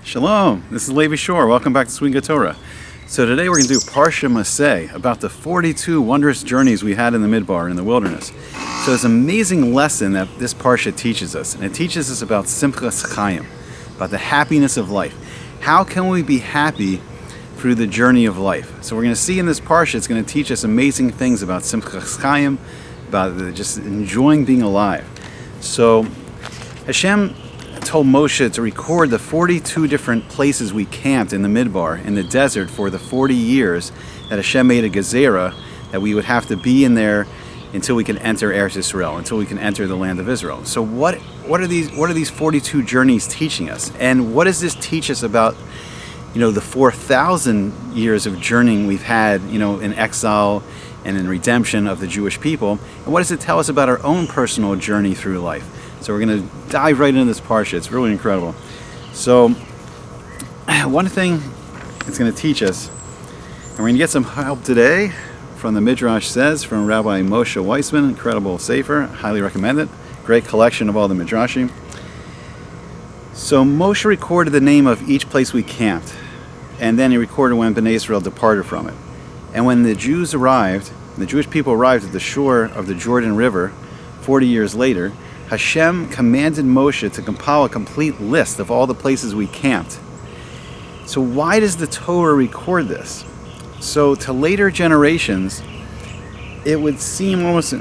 Shalom, this is Levi Shore. Welcome back to Swing Torah. So today we're going to do Parsha Masei, about the 42 wondrous journeys we had in the Midbar, in the wilderness. So it's an amazing lesson that this Parsha teaches us. And it teaches us about Simchas Chaim, about the happiness of life. How can we be happy through the journey of life? So we're going to see in this Parsha, it's going to teach us amazing things about Simchas Chaim, about just enjoying being alive. So Hashem told Moshe to record the 42 different places we camped in the Midbar, in the desert, for the 40 years that Hashem made a gezerah that we would have to be in there until we can enter Eretz Yisrael, until we can enter the land of Israel. So what are these 42 journeys teaching us? And what does this teach us about, the 4,000 years of journeying we've had, in exile and in redemption of the Jewish people? And what does it tell us about our own personal journey through life? So we're going to dive right into this Parsha. It's really incredible. So one thing it's going to teach us, and we're going to get some help today from the Midrash Says, from Rabbi Moshe Weissman, incredible sefer, highly recommend it. Great collection of all the Midrashim. So Moshe recorded the name of each place we camped, and then he recorded when Bnei Israel departed from it. And when the Jewish people arrived at the shore of the Jordan River 40 years later, Hashem commanded Moshe to compile a complete list of all the places we camped. So why does the Torah record this? So to later generations, it would seem almost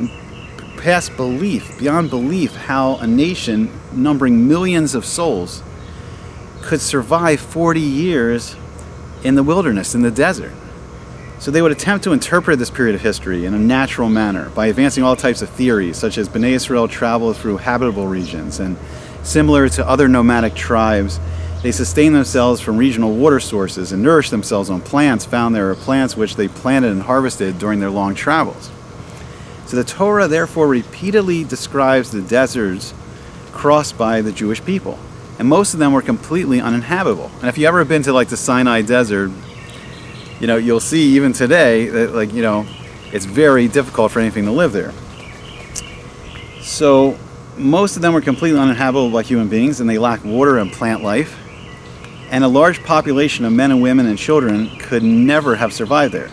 past belief, beyond belief, how a nation numbering millions of souls could survive 40 years in the wilderness, in the desert. So they would attempt to interpret this period of history in a natural manner by advancing all types of theories, such as Bnei Israel traveled through habitable regions, and similar to other nomadic tribes, they sustained themselves from regional water sources and nourished themselves on plants found there, or plants which they planted and harvested during their long travels. So the Torah therefore repeatedly describes the deserts crossed by the Jewish people, and most of them were completely uninhabitable. And if you've ever been to the Sinai Desert, you'll see even today that it's very difficult for anything to live there. So most of them were completely uninhabitable by human beings, and they lacked water and plant life. And a large population of men and women and children could never have survived there.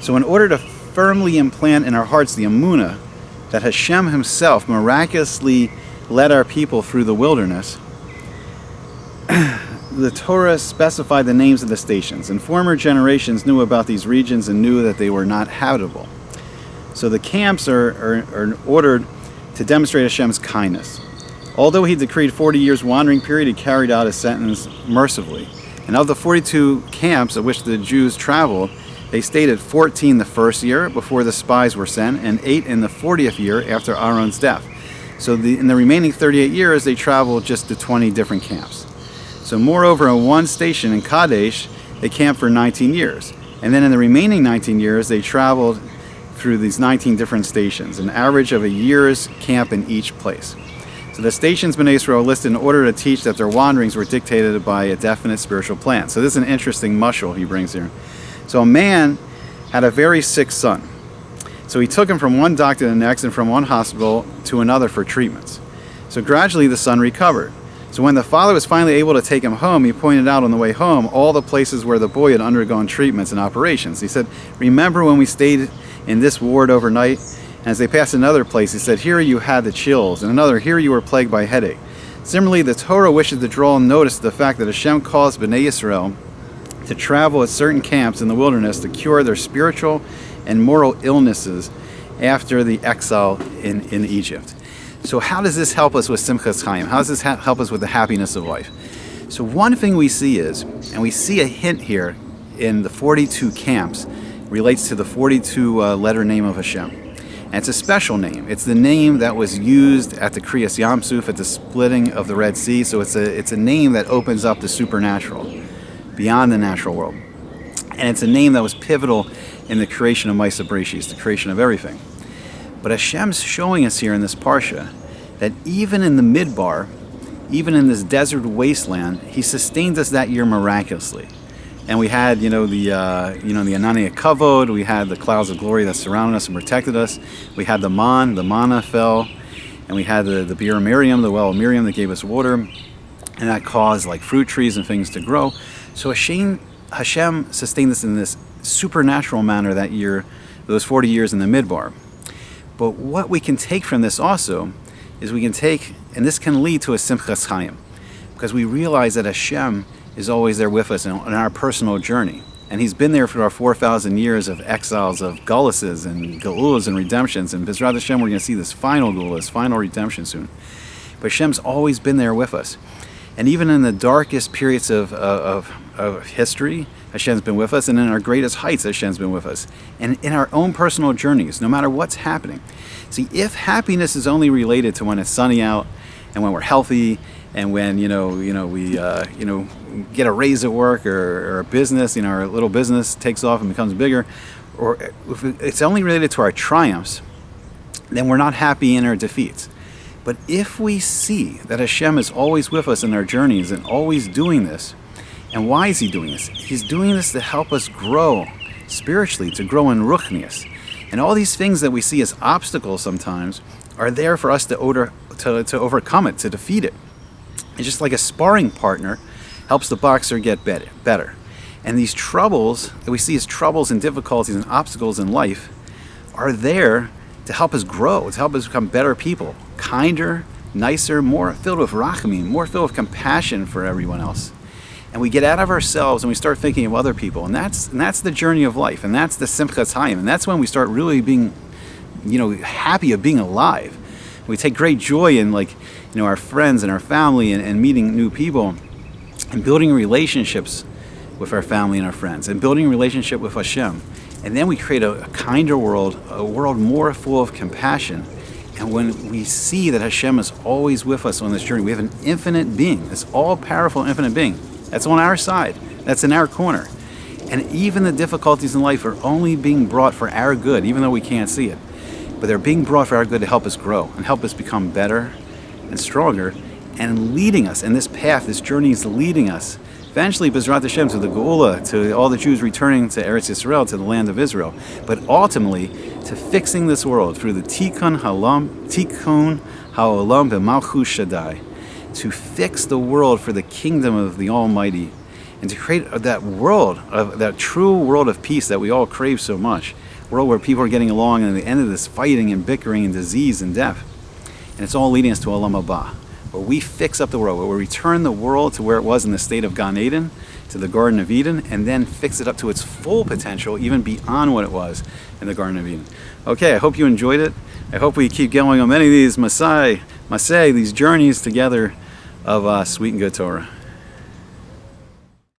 So in order to firmly implant in our hearts the emunah that Hashem himself miraculously led our people through the wilderness, the Torah specified the names of the stations, and former generations knew about these regions and knew that they were not habitable. So the camps are ordered to demonstrate Hashem's kindness. Although he decreed 40 years wandering period, he carried out his sentence mercifully. And of the 42 camps of which the Jews traveled, they stayed at 14 the first year before the spies were sent, and 8 in the 40th year after Aaron's death. So in the remaining 38 years, they traveled just to 20 different camps. So moreover, in one station in Kadesh, they camped for 19 years. And then in the remaining 19 years, they traveled through these 19 different stations, an average of a year's camp in each place. So the stations Bnei Israel listed in order to teach that their wanderings were dictated by a definite spiritual plan. So this is an interesting mushal he brings here. So a man had a very sick son. So he took him from one doctor to the next and from one hospital to another for treatments. So gradually the son recovered. So when the father was finally able to take him home, he pointed out on the way home all the places where the boy had undergone treatments and operations. He said, "Remember when we stayed in this ward overnight?" And as they passed another place, he said, "Here you had the chills," and another, "Here you were plagued by headache." Similarly, the Torah wishes to draw notice to the fact that Hashem caused Bnei Israel to travel at certain camps in the wilderness to cure their spiritual and moral illnesses after the exile in Egypt. So how does this help us with Simchas Chaim? How does this help us with the happiness of life? So one thing we see is, and we see a hint here in the 42 camps, relates to the 42 letter name of Hashem. And it's a special name. It's the name that was used at the Kriyas Yamsuf, at the splitting of the Red Sea. So it's a name that opens up the supernatural, beyond the natural world. And it's a name that was pivotal in the creation of Masei Bereshis, the creation of everything. But Hashem's showing us here in this Parsha that even in the Midbar, even in this desert wasteland, he sustained us that year miraculously. And we had, the Anani Kavod, we had the clouds of glory that surrounded us and protected us. We had the manna fell, and we had the Beer of Miriam, the well of Miriam that gave us water. and that caused like fruit trees and things to grow. So Hashem sustained this in this supernatural manner that year, those 40 years in the Midbar. But what we can take from this also is we can take, and this can lead to a Simchas Chaim, because we realize that Hashem is always there with us in our personal journey. And He's been there for our 4,000 years of exiles, of Guluses and Gelulas and redemptions. And B'ezrat Hashem, we're going to see this final Geula, this final redemption soon. But Hashem's always been there with us. And even in the darkest periods of history, Hashem's been with us. And in our greatest heights, Hashem's been with us. And in our own personal journeys, no matter what's happening. See, if happiness is only related to when it's sunny out and when we're healthy and when we get a raise at work or a business, our little business takes off and becomes bigger, or if it's only related to our triumphs, then we're not happy in our defeats. But if we see that Hashem is always with us in our journeys and always doing this, and why is He doing this? He's doing this to help us grow spiritually, to grow in ruchnius. And all these things that we see as obstacles sometimes are there for us to overcome it, to defeat it. It's just like a sparring partner helps the boxer get better. And these troubles that we see as troubles and difficulties and obstacles in life are there to help us grow, to help us become better people, kinder, nicer, more filled with rachamim, more filled with compassion for everyone else. And we get out of ourselves and we start thinking of other people. And that's the journey of life. And that's the Simchas Chaim. And that's when we start really being, happy of being alive. We take great joy in our friends and our family and meeting new people and building relationships with our family and our friends and building a relationship with Hashem. And then we create a kinder world, a world more full of compassion. And when we see that Hashem is always with us on this journey, we have an infinite being, this all-powerful infinite being that's on our side, that's in our corner. And even the difficulties in life are only being brought for our good, even though we can't see it. But they're being brought for our good to help us grow and help us become better and stronger and leading us. And this path, this journey is leading us eventually, B'ezrat Hashem, to the Geula, to all the Jews returning to Eretz Yisrael, to the land of Israel. But ultimately, to fixing this world through the Tikkun Ha'olam B'Malchus Shaddai, to fix the world for the kingdom of the Almighty, and to create that world, that true world of peace that we all crave so much. A world where people are getting along, and at the end of this fighting and bickering and disease and death. And it's all leading us to Olam Haba, where we fix up the world, where we return the world to where it was in the state of Gan Eden, to the Garden of Eden, and then fix it up to its full potential, even beyond what it was in the Garden of Eden. Okay, I hope you enjoyed it. I hope we keep going on many of these Masei, these journeys together of sweet and good Torah.